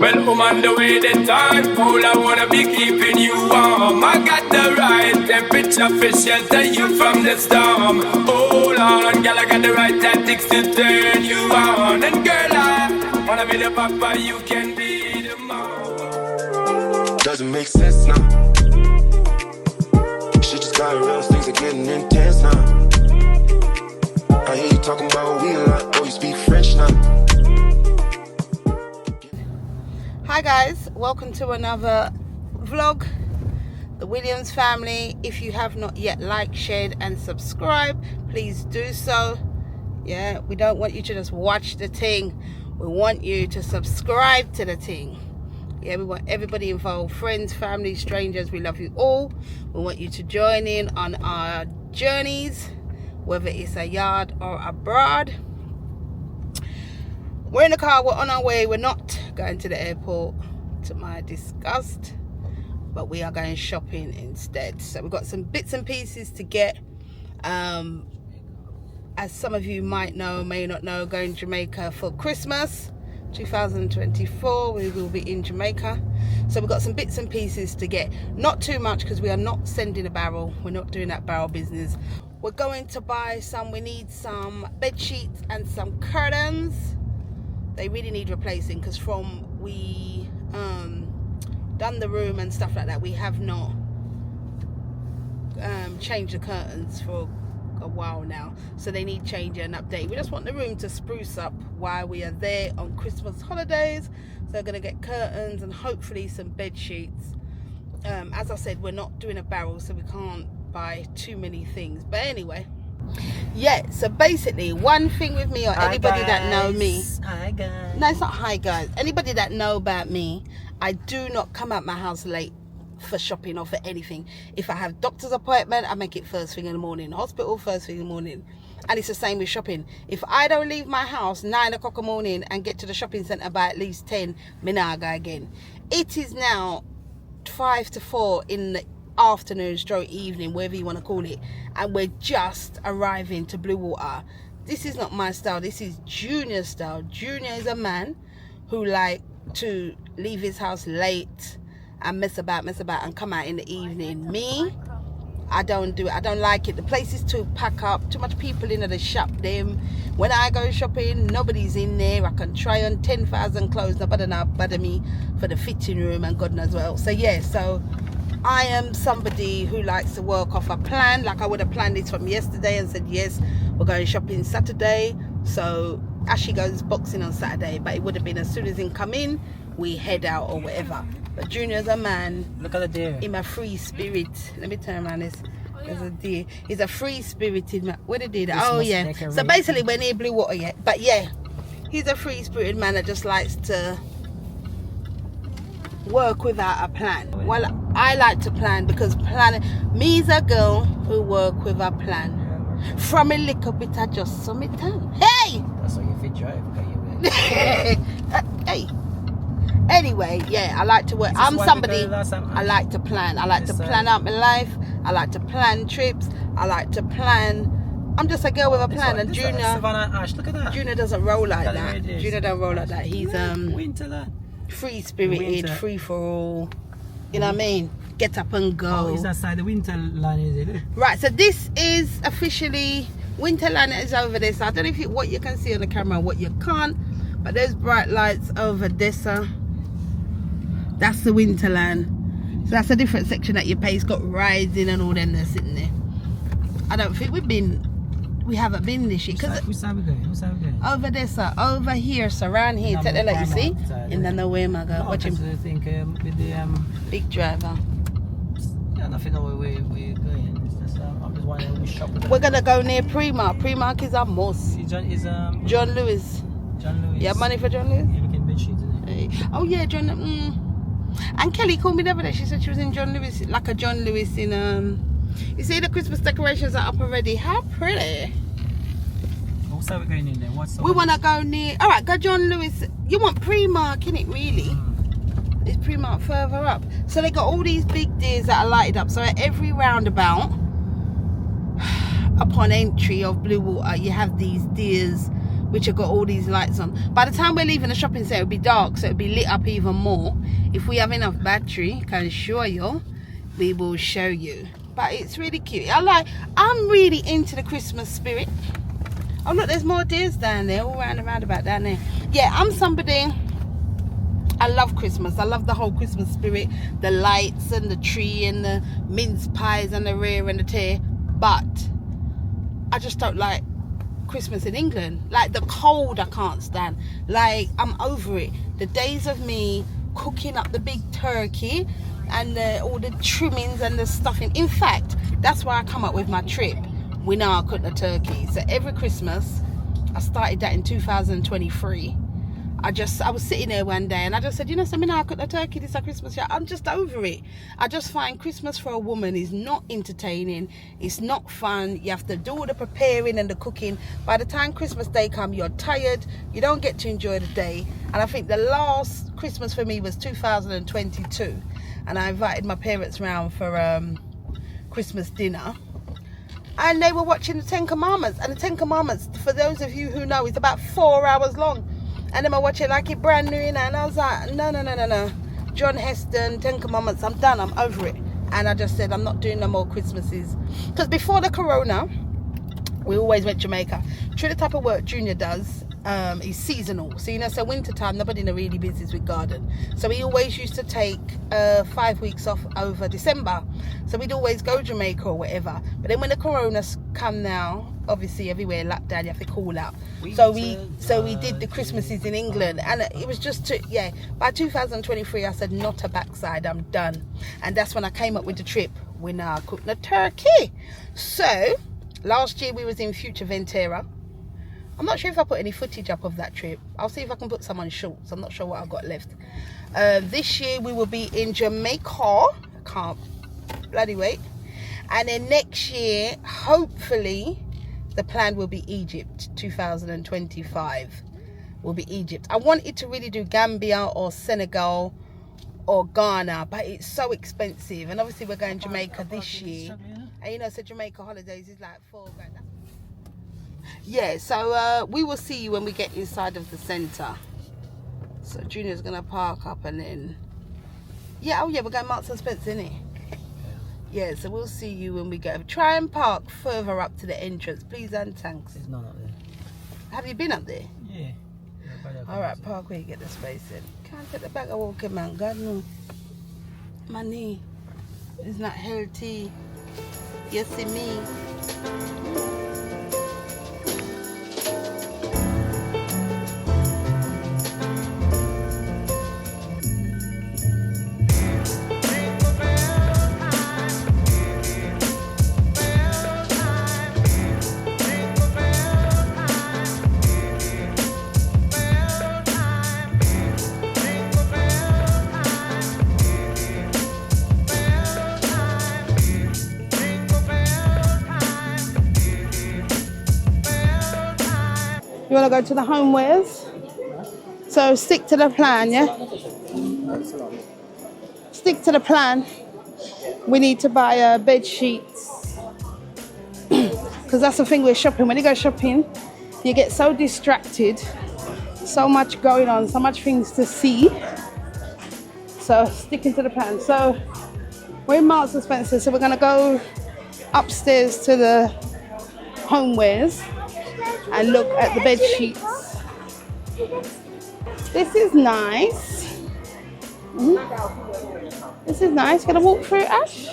Well, I'm on the way, the time cool. I wanna be keeping you warm. I got the right temperature for shelter you from the storm. Hold on, girl, I got the right tactics to turn you on. And girl, I wanna be the papa, you can be the mom. Doesn't make sense now. Shit just got real, things are getting intense now. I hear you talking about we a lot, oh, you speak French now. Hi guys, welcome to another vlog, the Williams family. If you have not yet liked, shared and subscribed, please do so. Yeah, we don't want you to just watch the thing, we want you to subscribe to the thing. Yeah, we want everybody involved, friends, family, strangers, we love you all. We want you to join in on our journeys, whether it's a yard or abroad. We're in the car, we're on our way. We're not going to the airport, to my disgust, but we are going shopping instead. So we've got some bits and pieces to get. As some of you might know, may not know, going to Jamaica for Christmas 2024. We will be in Jamaica. So we've got some bits and pieces to get. Not too much because we are not sending a barrel. We're not doing that barrel business. We're going to buy some, we need some bed sheets and some curtains. They really need replacing because from we done the room and stuff like that, we have not changed the curtains for a while now, so they need change and update. We just want the room to spruce up while we are there on Christmas holidays. So we're going to get curtains and hopefully some bed sheets. As I said, we're not doing a barrel, so we can't buy too many things, but anyway, yeah. So basically, one thing with me, or anybody that know me, hi guys. No, it's not hi guys. Anybody that know about me, I do not come out my house late for shopping or for anything. If I have doctor's appointment, I make it first thing in the morning. Hospital first thing in the morning. And it's the same with shopping. If I don't leave my house 9 o'clock in the morning and get to the shopping centre by at least 10, me nah go again. It is now 5 to 4 in the afternoon stroke evening, whatever you want to call it, and we're just arriving to Bluewater. This is not my style, this is Junior's style. Junior is a man who like to leave his house late and mess about and come out in the evening. Me, I don't do it. I don't like it. The place is too pack up, too much people in the shop. Them when I go shopping, nobody's in there. I can try on 10,000 clothes, nobody not bother me for the fitting room and God knows what else. So yeah, so I am somebody who likes to work off a plan. Like I would have planned this from yesterday and said, yes, we're going shopping Saturday. So Ashley goes boxing on Saturday, but it would have been as soon as he come in, we head out or whatever. But Junior's a man. Look at the deer. In a free spirit. Let me turn around this. There's a deer. He's a free spirited man. What did he do? Oh yeah. So basically we're near Bluewater yet. But yeah, he's a free spirited man that just likes to work without a plan. Well, I like to plan because planning, me is a girl who work with a plan. From a little bit I just saw me time. Hey! That's why you fit drive. Hey. Anyway, yeah, I like to work. I'm somebody, I like to plan. I like to plan out my life. I like to plan trips. I like to plan. I'm just a girl with a plan. And Junior, Ash, look at that. Junior doesn't roll like that. Junior don't roll like that. He's Winterland. Free spirited, free for all. You know what I mean? Get up and go. Oh, is that side the Winterland, is it? Right, so this is officially Winterland is over there. So I don't know if what you can see on the camera, what you can't, but there's bright lights over there. So that's the Winterland. So that's a different section that you pay. It's got rides in and all them that's sitting there. I don't think we haven't been this year. Which side we going? Over there, sir. Over here, sir. Around here. Take the light, you see? In the nowhere, my God. Watch him. I think with the big driver. Yeah, nothing know where we're going. It's just, I'm just wondering which shop we're gonna go near Primark. Primark is our most. John Lewis. John Lewis. You have money for John Lewis? You're looking bed sheets, isn't it? Oh yeah, John. And Kelly called me the other day. She said she was in John Lewis, like a John Lewis in You see the Christmas decorations are up already. How pretty. What's that we're going in there? We want to go near. All right, go John Lewis. You want Primark, innit, really? It's Primark further up. So they got all these big deers that are lighted up. So at every roundabout, upon entry of Bluewater, you have these deers which have got all these lights on. By the time we're leaving the shopping centre, it'll be dark, so it'll be lit up even more. If we have enough battery, can assure you, we will show you. But it's really cute. I'm really into the Christmas spirit. Oh look, there's more deers down there, all round and roundabout down there. Yeah, I'm somebody, I love Christmas. I love the whole Christmas spirit, the lights and the tree and the mince pies and the rear and the tear. But I just don't like Christmas in England. Like the cold I can't stand. Like I'm over it. The days of me cooking up the big turkey and all the trimmings and the stuffing. In fact, that's why I come up with my trip. We know I cook the turkey. So every Christmas, I started that in 2023. I was sitting there one day and I just said, you know something, I cook the turkey this Christmas. Yeah, I'm just over it. I just find Christmas for a woman is not entertaining. It's not fun. You have to do all the preparing and the cooking. By the time Christmas Day comes, you're tired. You don't get to enjoy the day. And I think the last Christmas for me was 2022. And I invited my parents round for Christmas dinner. And they were watching the Ten Commandments. And the Ten Commandments, for those of you who know, is about 4 hours long. And then I watch it like it brand new, and I was like, no. John Heston, Ten Commandments, I'm done, I'm over it. And I just said, I'm not doing no more Christmases. Because before the corona, we always went Jamaica. True, the type of work Junior does is seasonal. So, you know, so winter time, nobody in the really business with garden. So he always used to take 5 weeks off over December. So we'd always go Jamaica or whatever. But then when the corona's come now, obviously everywhere locked down, you have to call out. So we did the Christmases in England, and it was just by 2023 I said, not a backside, I'm done. And that's when I came up with the trip. We now cook the turkey. So last year we was in Future Ventura. I'm not sure if I put any footage up of that trip. I'll see if I can put some on shorts. I'm not sure what I've got left. This year we will be in Jamaica. I can't bloody wait. And then next year, hopefully, the plan will be Egypt. 2025 will be Egypt. I wanted to really do Gambia or Senegal or Ghana, but it's so expensive. And obviously we're going Jamaica this year. And you know, so Jamaica holidays is like $4 grand. Yeah, so we will see you when we get inside of the centre. So Junior's gonna park up and then we're going Marks and Spencer, innit? Yeah, so we'll see you when we go. Try and park further up to the entrance, please and thanks. There's none up there. Have you been up there? Yeah. Alright, park where you get the space in. Can't take the back of walking, man. God no. My knee is not healthy. You see me. You want to go to the homewares? So stick to the plan, yeah? Stick to the plan. We need to buy bed sheets. Because that's the thing with shopping. When you go shopping, you get so distracted. So much going on, so much things to see. So sticking to the plan. So we're in Marks and Spencer, so we're going to go upstairs to the homewares and look at the bed sheets. This is nice. This is nice. Gonna walk through, Ash?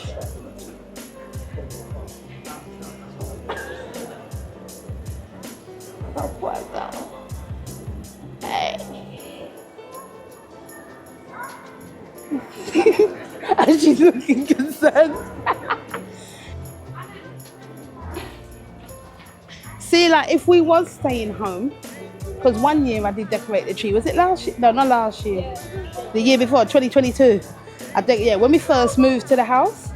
Hey. Ash is looking concerned. See, like if we was staying home, because one year I did decorate the tree. Was it last year? No, not last year. The year before, 2022. When we first moved to the house,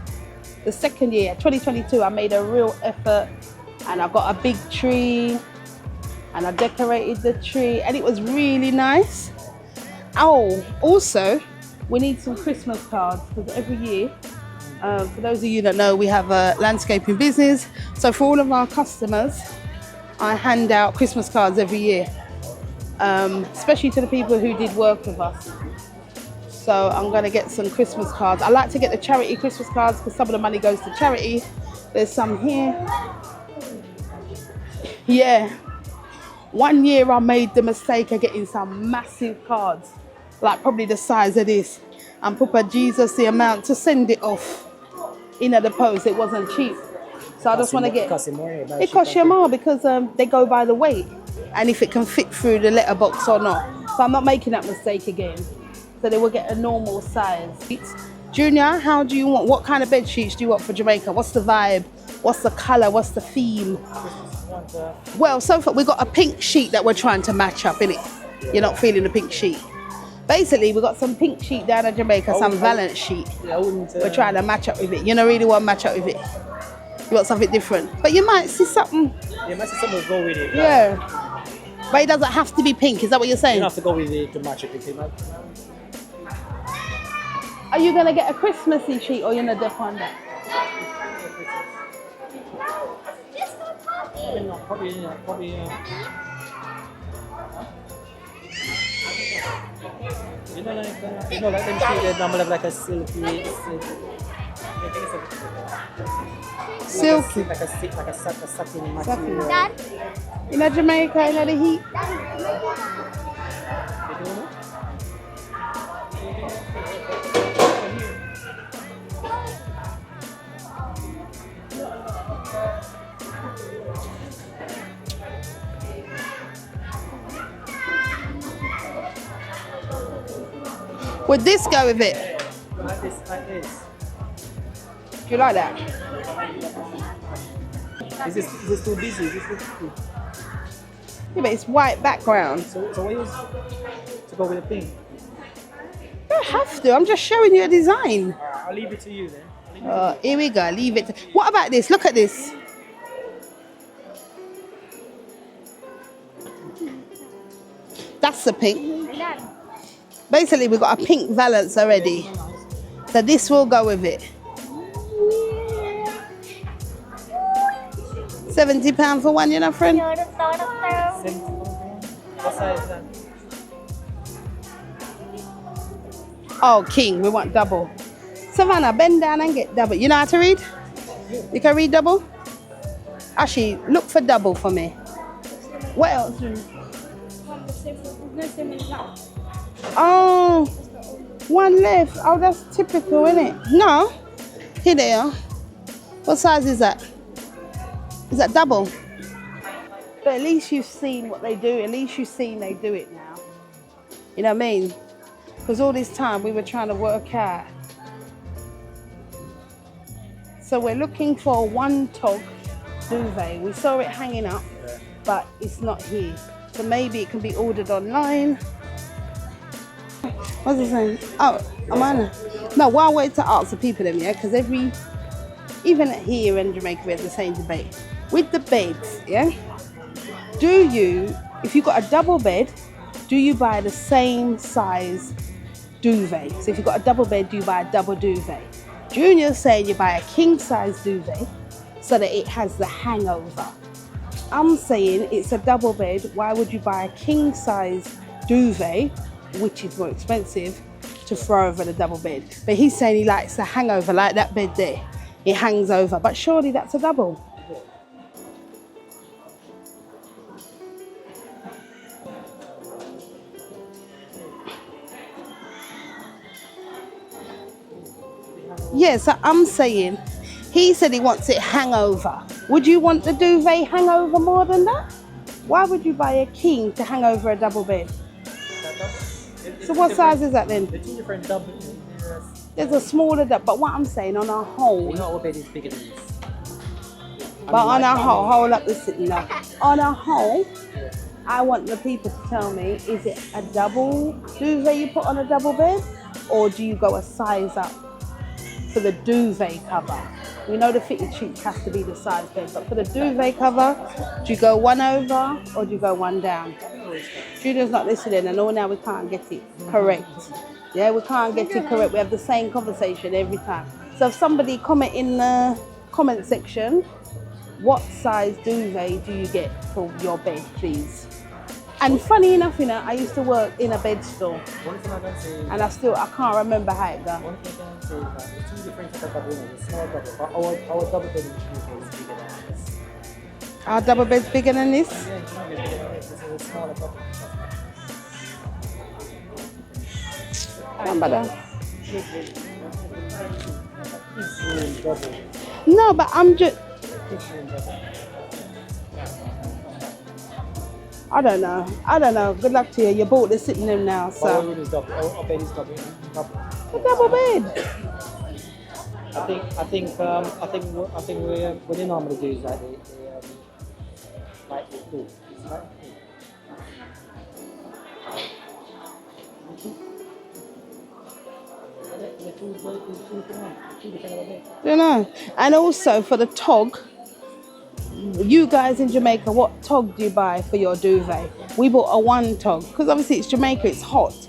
the second year, 2022, I made a real effort and I got a big tree and I decorated the tree and it was really nice. Oh, also, we need some Christmas cards because every year, for those of you that know, we have a landscaping business. So for all of our customers, I hand out Christmas cards every year, especially to the people who did work with us. So I'm going to get some Christmas cards. I like to get the charity Christmas cards because some of the money goes to charity. There's some here. Yeah. One year I made the mistake of getting some massive cards, like probably the size of this, and Papa Jesus the amount to send it off in the post. It wasn't cheap. So I just want to get... It costs you more because they go by the weight and if it can fit through the letterbox or not. So I'm not making that mistake again. So they will get a normal size. Junior, how do you want, what kind of bed sheets do you want for Jamaica? What's the vibe? What's the colour? What's the theme? Well, so far we've got a pink sheet that we're trying to match up, innit? You're not feeling the pink sheet. Basically, we've got some pink sheet down in Jamaica, some Valence sheet. We're trying to match up with it. You don't really want to match up with it. You want something different. But you might see something. You might see something to go with it. Yeah. But it doesn't have to be pink, is that what you're saying? You don't have to go with it to match it with it. Are you going to get a Christmassy sheet or you're going to dip on that? Probably. You know, like them sheet, they normally have like a silky. Silky. Like a satin material. Dad? In Jamaica, in the heat? Would this go with it? Like this. Do you like that? Is this too busy? Is this too... Yeah, but it's white background. So what is to go with the pink? You don't have to. I'm just showing you a design. Alright, I'll leave it to you then. Here we go. Leave it. What about this? Look at this. That's the pink. Basically, we've got a pink Valence already. So this will go with it. £70 for one, you know, friend? What size is that? Oh, king. We want double. Savannah, bend down and get double. You know how to read? You can read double? Actually, look for double for me. What else? Oh, one left. Oh, that's typical, isn't it? No. Here they are. What size is that? Is that double? But at least you've seen what they do. At least you've seen they do it now. You know what I mean? Because all this time we were trying to work out. So we're looking for a one-tog duvet. We saw it hanging up, but it's not here. So maybe it can be ordered online. What's it saying? Oh, am I? No, well, I wanted to ask the people them, yeah, because even here in Jamaica, we have the same debate. With the beds, yeah, do you, if you've got a double bed, do you buy the same size duvet? So if you've got a double bed, do you buy a double duvet? Junior's saying you buy a king size duvet so that it has the hangover. I'm saying it's a double bed. Why would you buy a king size duvet, which is more expensive, to throw over the double bed? But he's saying he likes the hangover, like that bed there. It hangs over, but surely that's a double. Yeah, so I'm saying, he said he wants it hangover. Would you want the duvet hangover more than that? Why would you buy a king to hang over a double bed? So what size is that then? The two different doubles. There's a smaller double, but what I'm saying on a whole. You know our bed is bigger than this. But on a whole, hold up the sitting now. On a whole, I want the people to tell me, is it a double duvet you put on a double bed? Or do you go a size up for the duvet cover? We know the fitted sheets has to be the size bed, but for the duvet cover, do you go one over or do you go one down? Junior's not listening, and all now we can't get it correct. Yeah, we can't get it correct. We have the same conversation every time. So if somebody comment in the comment section what size duvet do you get for your bed, please? And funny enough, you know, I used to work in a bed store, One thing I can say is and I can't remember how it goes. one thing I can say is that the two different types of double, the small double, but our double bed is bigger than this. Our double bed's bigger than this. Yeah, it's bigger than this. This is a smaller double. Remember that? This room double. No, but I'm just. This room double. I don't know. Good luck to you. You bought the sitting room now, Our so. room is double. Our bed is double. Double. A double bed. I think what they normally do is like they like the two. It's like two different beds. You know. And also for the tog, you guys in Jamaica, what tog do you buy for your duvet? We bought a one tog because obviously it's Jamaica, it's hot.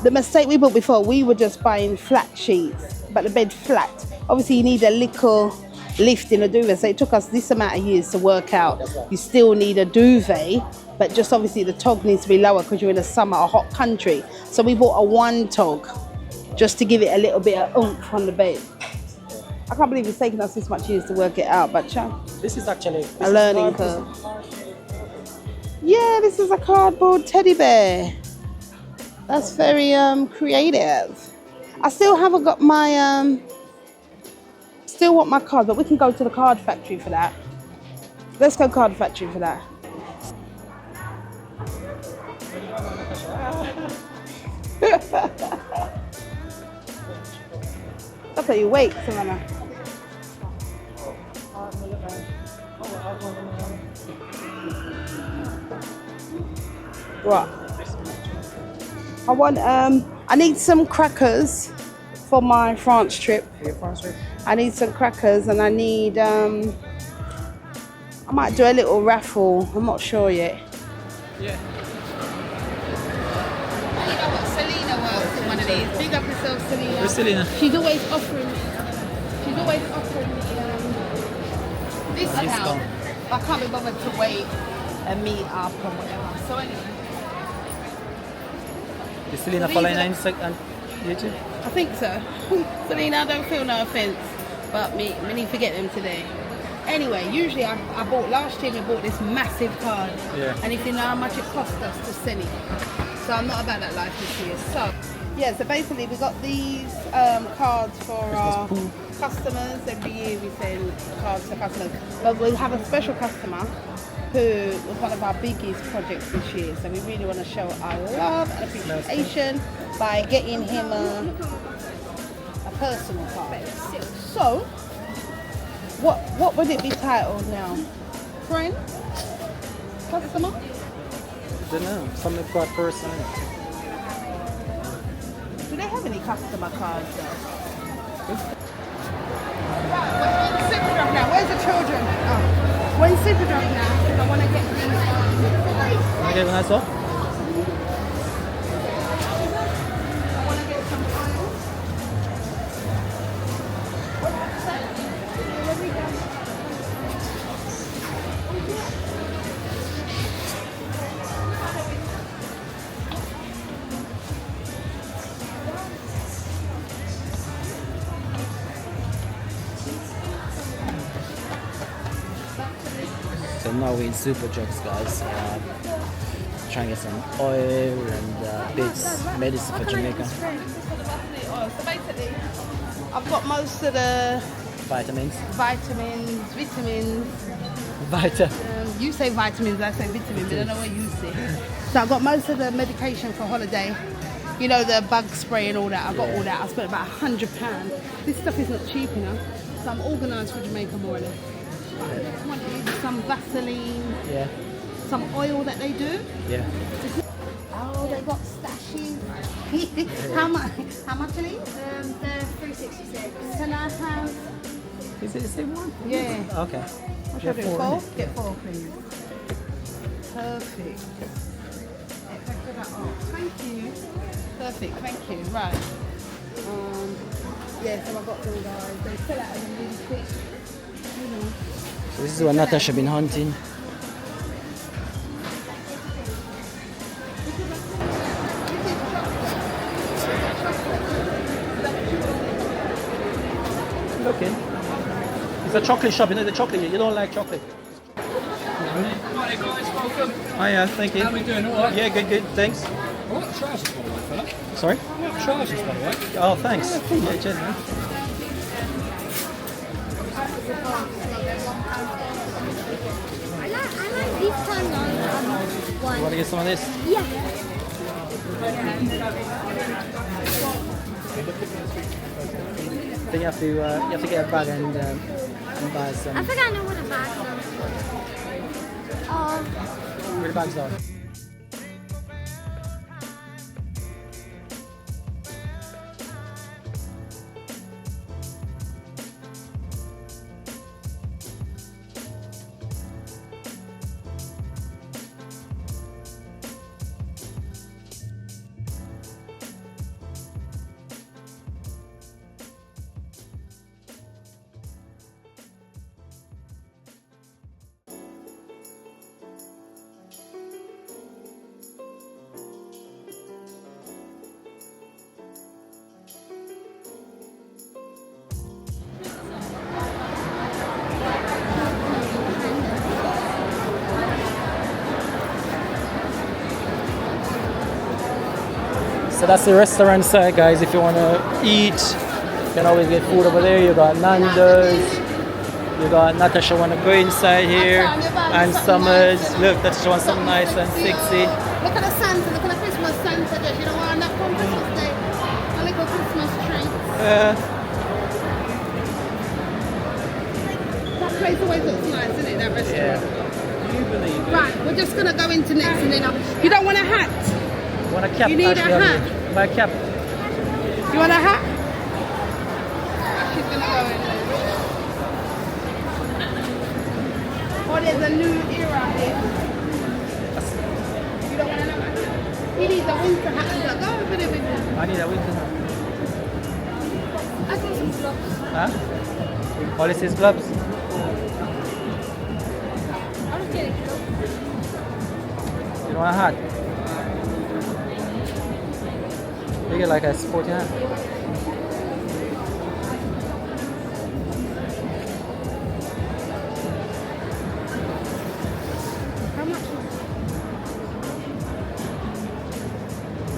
The mistake we bought before, we were just buying flat sheets, but the bed flat. Obviously you need a little lift in a duvet, so it took us this amount of years to work out. You still need a duvet, but just obviously the tog needs to be lower because you're in a summer, a hot country. So we bought a one tog just to give it a little bit of oomph on the bed. I can't believe it's taken us this much years to work it out, but This is actually a learning curve. Yeah, this is a cardboard teddy bear. That's very creative. I still haven't got my still want my card, but we can go to the card factory for that. Let's go card factory for that. That's how you wait, Savannah. Right. I need some crackers for my France trip. I need some crackers and I need, I might do a little raffle. I'm not sure yet. Yeah. You know what? Selena works in one of these. Big up yourself, Selena. Where's Selena? She's always offering me discount. I can't be bothered to wait and meet up or whatever. So anyway. Is Selena following on YouTube? I think so. Selena, I don't feel no offence, but me need to get them today. Anyway, usually I bought, last year we bought this massive card. Yeah. And if you know how much it cost us to send it. So I'm not about that life this year. So, yeah, so basically we got these cards for our customers. Every year we send cards to customers. But we have a special customer who was one of our biggest projects this year. So we really want to show our love and appreciation by getting him a personal card. So, what would it be titled now? Friend? Customer? I don't know. Something quite personal. Do they have any customer cards though? Right, we're in Superdrug now. Where's the children? Oh. We're in Superdrug now because I want to get these. Okay, when I saw? I want to get some oil. So now we're in Super Drugs, guys. Trying to get some oil and bits, medicine for Jamaica. So basically, I've got most of the Vitamins. vitamins. Vita. You say vitamins, I say vitamins. I don't know what you say. So I've got most of the medication for holiday. You know, the bug spray and all that. I've got all that. I spent about £100. This stuff is not cheap enough. So I'm organised for Jamaica more or less. I wanted some Vaseline, Yeah. some oil that they do. Yeah. Oh, they got stashes. How much are these? They're 366. Can I have? Is it the same one? Yeah. Okay. What should I do? Four? Get four, please. Perfect. Oh, thank you. Perfect, thank you. Right. Yeah, so I got them guys. They sell out of them really quick. You know. So this is what Natasha been hunting. Okay. It's a chocolate shop, you know the chocolate, you don't like chocolate. Right, guys, welcome. Oh yeah, thank you. How are we doing? All right? Yeah, good, thanks. I want trousers, by the way, fella. Sorry? I want trousers, by the way. Oh, thanks. Yeah, cheers, man. I like this kind of one. You want to get some of this? Yeah. Then you have to get a bag and buy some. I think I know what a bag's on. Where the bags are? So that's the restaurant side, guys. If you want to eat, you can always get food over there. You got Nando's. You got Natasha want to go inside here. And Summers. Look, Natasha wants something nice and sexy. Look at the Santa, look at the Christmas Santa dress. You don't want that from Christmas Day. A little Christmas tree. That place always looks nice, isn't it? That restaurant. Yeah. Do you believe it? Right, we're just gonna go into next and then you don't want a hat? Want a cap? You need a Ashley, hat. buy a cap. You want a hat? She's gonna go in. Oh, there's a new era here. You don't want a hat? He needs a winter hat. He's like, go over there with me. I need a winter hat. I got some gloves. Huh? All this is gloves. I'll just get a glove. You don't want a hat? You get like a sporty hat. How much?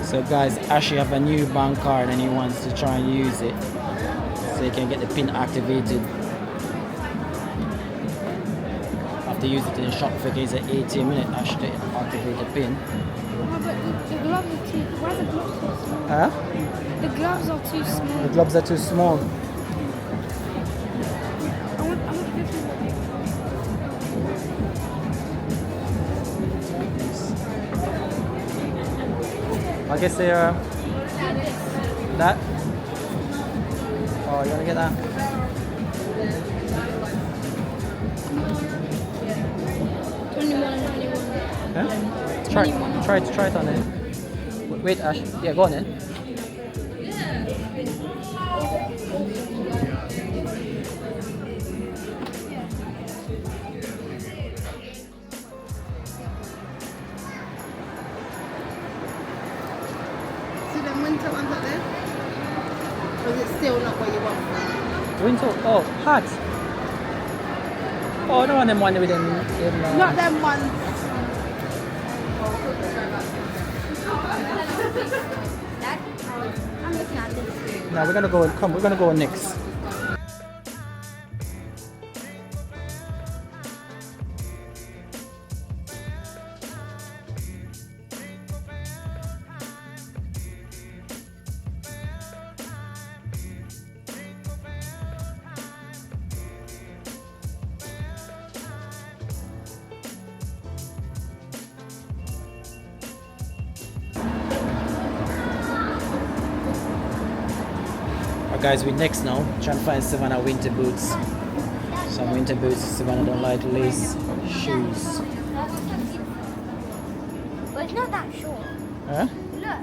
So guys, Ashley have a new bank card and he wants to try and use it so he can get the pin activated. Have to use it in the shop for it's an 18 minute Ashley to activate the pin. Oh, but the gloves are too. Why are the gloves so small? Huh? The gloves are too small. The gloves are too small. I want different. I guess they are that. Oh, you wanna get that? 21. Huh? Try it on it. Wait, Ash. Yeah, go on then. See them winter ones up there? Or is it still not what you want? Winter. Oh, hats. Oh, I don't want them one with them. Not them ones. Dad, I'm looking at this. No, we're gonna go. Come, we're gonna go next. Guys, we're next now. Trying to find Savannah winter boots. Some winter boots. Savannah don't like lace shoes. But it's not that short. Huh? Look.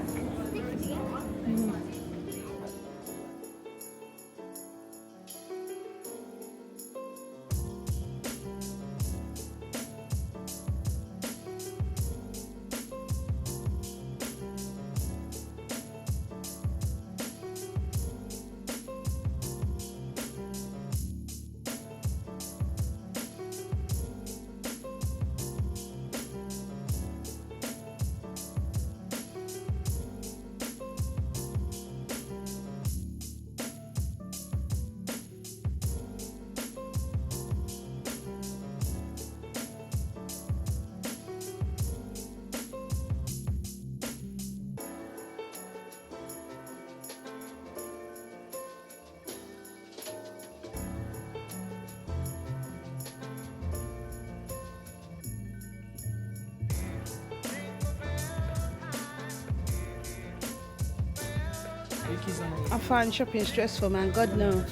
I find shopping stressful, man. God no.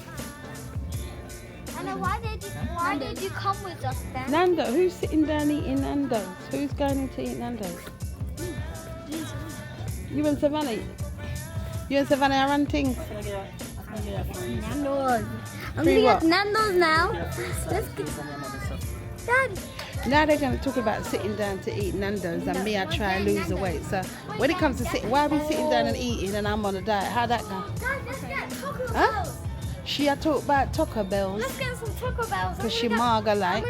Anna, why did you come with us then? Nando, who's sitting down eating Nando's? Who's going in to eat Nando's? You and Savannah? You and Savannah are ranting? Nando's. I'm Free gonna what? get Nando's now. Let's get Dad. Now they're going to talk about sitting down to eat Nando's and me, I try and lose the weight. So when it comes to sitting, why are we sitting down and eating and I'm on a diet? How'd that go? Dad, let's get Taco Huh? Bells. She had talked about Taco Bells Let's get some Taco Bells. because she marga like.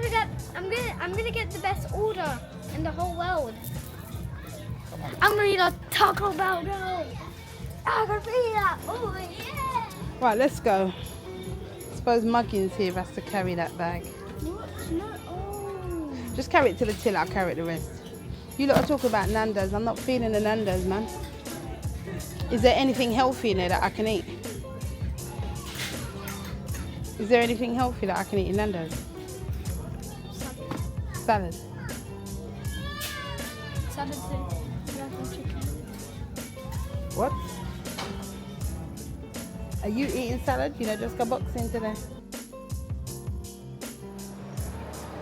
I'm gonna get the best order in the whole world. I'm gonna eat a Taco Bell now. I'm gonna eat that. Oh yeah. Right, let's go. Suppose Muggins here has to carry that bag. What? No. Oh. Just carry it to the till, I'll carry the rest. You lot are talking about Nando's. I'm not feeling the Nando's, man. Is there anything healthy in there that I can eat? Is there anything healthy that I can eat in Nando's? Salad. Salad chicken. What? Are you eating salad? You know, just go boxing today.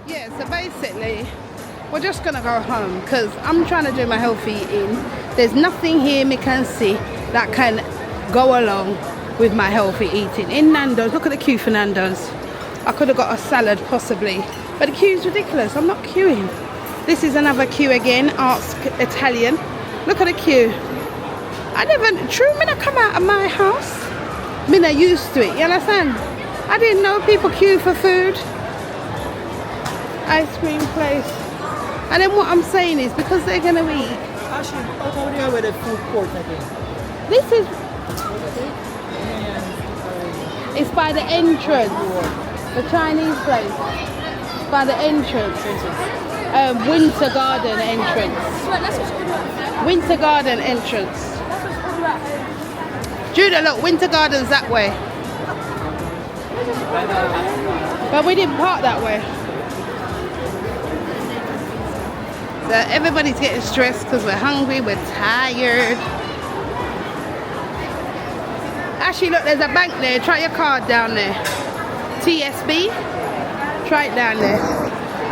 Yeah, so basically, we're just gonna go home because I'm trying to do my healthy eating. There's nothing here me can see that can go along with my healthy eating. In Nando's, look at the queue for Nando's. I could have got a salad possibly, but the queue's ridiculous. I'm not queuing. This is another queue again, ask Italian. Look at the queue. I never, true, when I come out of my house, me not used to it, you understand? I didn't know people queue for food. Ice cream place. And then what I'm saying is, because they're going to eat. Actually, out over there where the food court again. This is, it's by the entrance. The Chinese place. By the entrance. Winter Garden entrance. Winter Garden entrance. Judah, look, Winter Garden's that way. But we didn't park that way. So everybody's getting stressed because we're hungry, we're tired. Actually, look, there's a bank there. Try your card down there. TSB. Try it down there.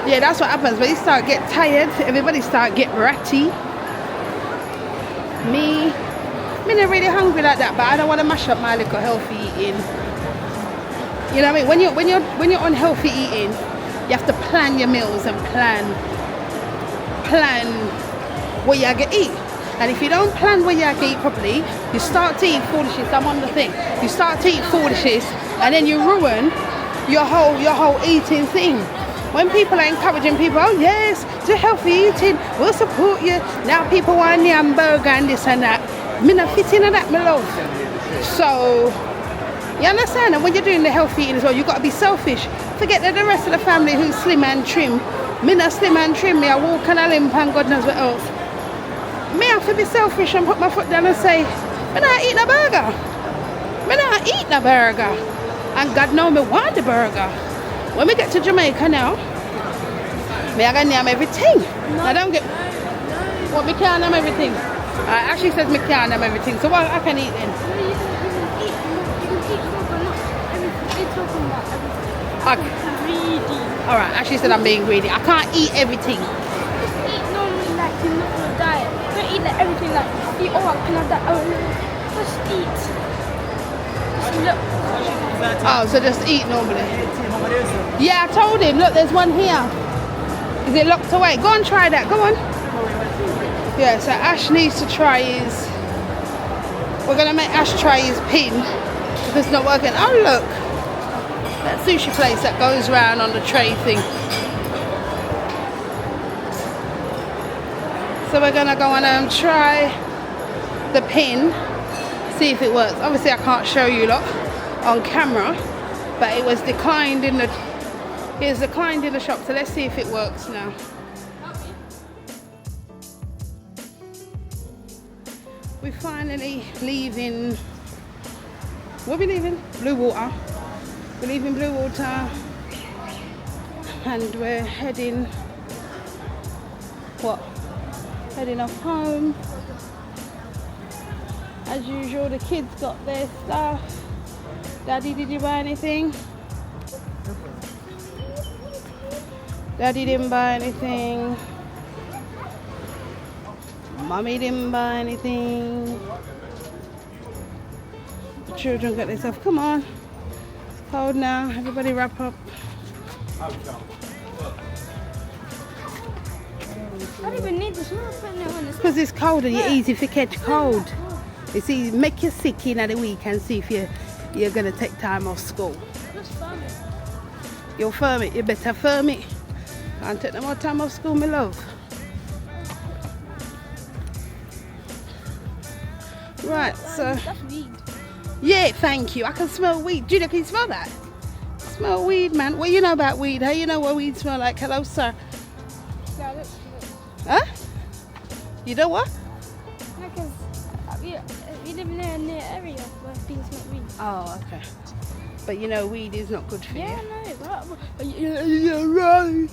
Yeah, that's what happens when you start get tired. Everybody start get ratty. Me not really hungry like that, but I don't want to mash up my little healthy eating. You know what I mean? When you're on healthy eating, you have to plan your meals and plan what you're gonna eat. And if you don't plan what you're gonna eat properly, you start to eat foolishness. I'm on the thing. You start to eat foolishness, and then you ruin your whole eating thing. When people are encouraging people, oh yes, to healthy eating, we'll support you. Now people want the hamburger and this and that. Me not fit in that, my love. So, you understand? And when you're doing the healthy eating as well, you've got to be selfish. Forget that the rest of the family who's slim and trim. Me not slim and trim, me I walk and I limp and God knows what else. Me have to be selfish and put my foot down and say, me not eat a burger. Me not eat a burger. And God know me want the burger. When we get to Jamaica now, me I gonna name everything. I don't get what me can't name everything. Ashley says me can't name everything. So what I can eat then? Alright, Ashley said I'm being greedy. I can't eat everything. Just eat normally like you're not on a diet. Don't eat like everything like eat all I can have that. Just eat. Just look. Oh, so just eat normally. Yeah, I told him, look, there's one here. Is it locked away? Go and try that, go on. Yeah, so Ash needs to try his, we're gonna make Ash try his pin because it's not working. Oh look, that sushi place that goes round on the tray thing. So we're gonna go and try the pin, see if it works. Obviously I can't show you lot on camera, but it was declined in the shop, so let's see if it works now. We're finally leaving. Where are we leaving? Bluewater. We're leaving Bluewater and we're heading heading off home. As usual, the kids got their stuff. Daddy, did you buy anything? Daddy didn't buy anything. Mommy didn't buy anything. The children got their stuff. Come on. It's cold now. Everybody wrap up. I don't even need this. Because it's cold and you're easy to catch cold. You see, make you sick in the week and see if you're going to take time off school. Just firm it. You'll firm it. You better firm it. Can't take no more time off school, my love. Right, so... That's weed. Yeah, thank you. I can smell weed. Julia, can you smell that? Smell weed, man. What you know about weed? How you know what weed smell like? Hello, sir. Yeah, that's Huh? You know what? no, because we live in a near area where people smoke weed. Oh, okay. But you know, weed is not good for Yeah, you. no, Yeah, right.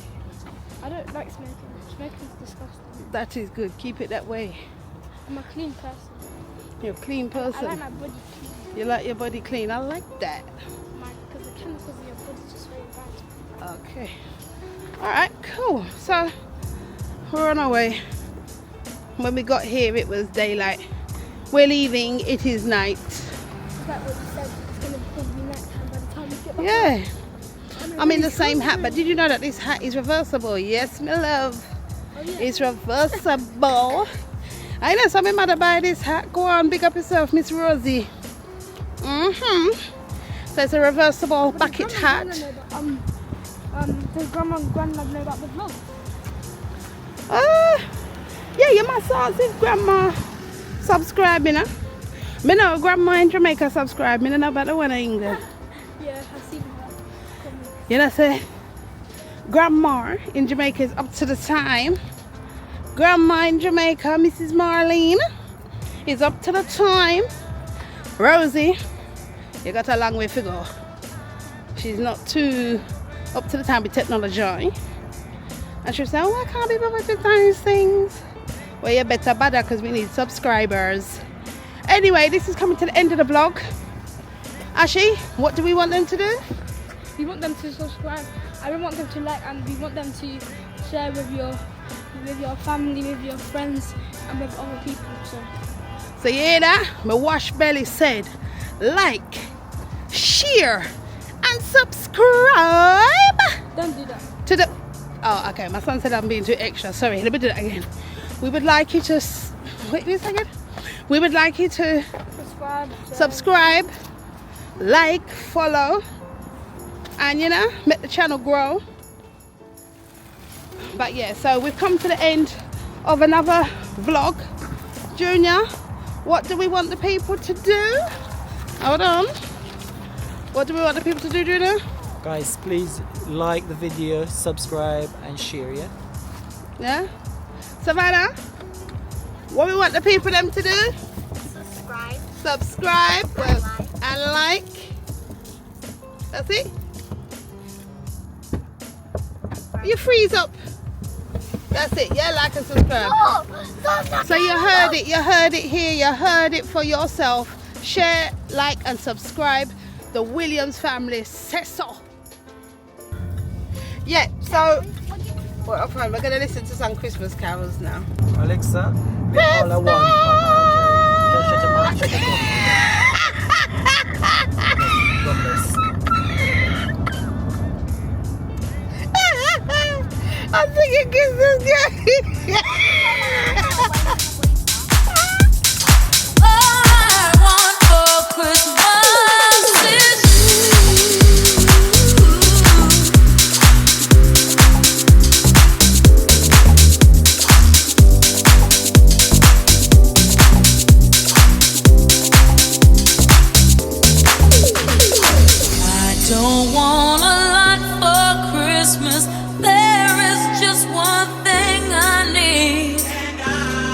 I don't like smoking. Smoking's disgusting. That is good. Keep it that way. I'm a clean person. You're a clean I person. like my body clean. You like your body clean. I like that. Because the chemicals in your body is just very bad. Okay. All right, cool. So we're on our way. When we got here, it was daylight. We're leaving. It is night. Is that what you said? It's going to probably be night time by the time you get back. Yeah. I'm in the same hat, but did you know that this hat is reversible? Yes, my love. Oh, yeah. It's reversible. I know some mother buy this hat. Go on, big up yourself, Miss Rosie. So it's a reversible bucket hat. Does grandma and granddad know about the vlog? Yeah, you must ask if grandma subscribe, you know. Me know grandma in Jamaica subscribe. Me know about the one in England. Yeah, I've seen that. You know, say grandma in Jamaica is up to the time. Grandma in Jamaica, Mrs. Marlene, is up to the time. Rosie, you got a long way to go. She's not too up to the time with technology. And she'll say, oh, I can't be bothered with those things. Well, you better bother because we need subscribers. Anyway, this is coming to the end of the vlog. Ashi, what do we want them to do? We want them to subscribe, and we want them to like, and we want them to share with your family, with your friends, and with other people. So you hear that? My wash belly said, like, share, and subscribe Don't do that. to the... Oh, okay. My son said I'm being too extra. Sorry, let me do that again. We would like you to... Wait this again. We would like you to subscribe, like, follow, and you know, make the channel grow. But yeah, so we've come to the end of another vlog. Junior, what do we want the people to do? Hold on. What do we want the people to do, Junior? Guys, please like the video, subscribe and share, yeah? Yeah? Savannah, what we want the people them to do? Subscribe and like. That's it. You freeze up. That's it. Yeah, like and subscribe. So you heard it. You heard it here. You heard it for yourself. Share, like and subscribe. The Williams family says so. Yeah, so well, fine, we're going to listen to some Christmas carols now. Alexa, we all are one. Shut your mouth, shut your mouth. God bless. I'm thinking Christmas carols. Don't want a lot for Christmas. There is just one thing I need.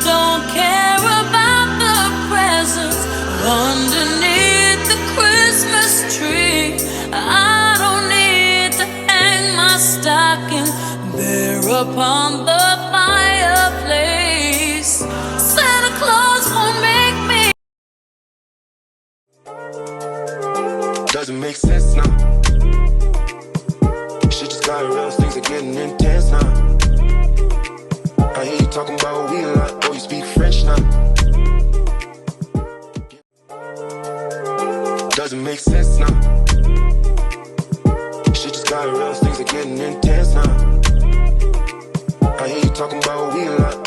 Don't care about the presents underneath the Christmas tree. I don't need to hang my stocking there upon the fireplace. Doesn't make sense now. Shit just got real, things are getting intense now. I hear you talking about we a lot, oh, you speak French now. Doesn't make sense now. Shit just got real, things are getting intense now. I hear you talking about we a lot.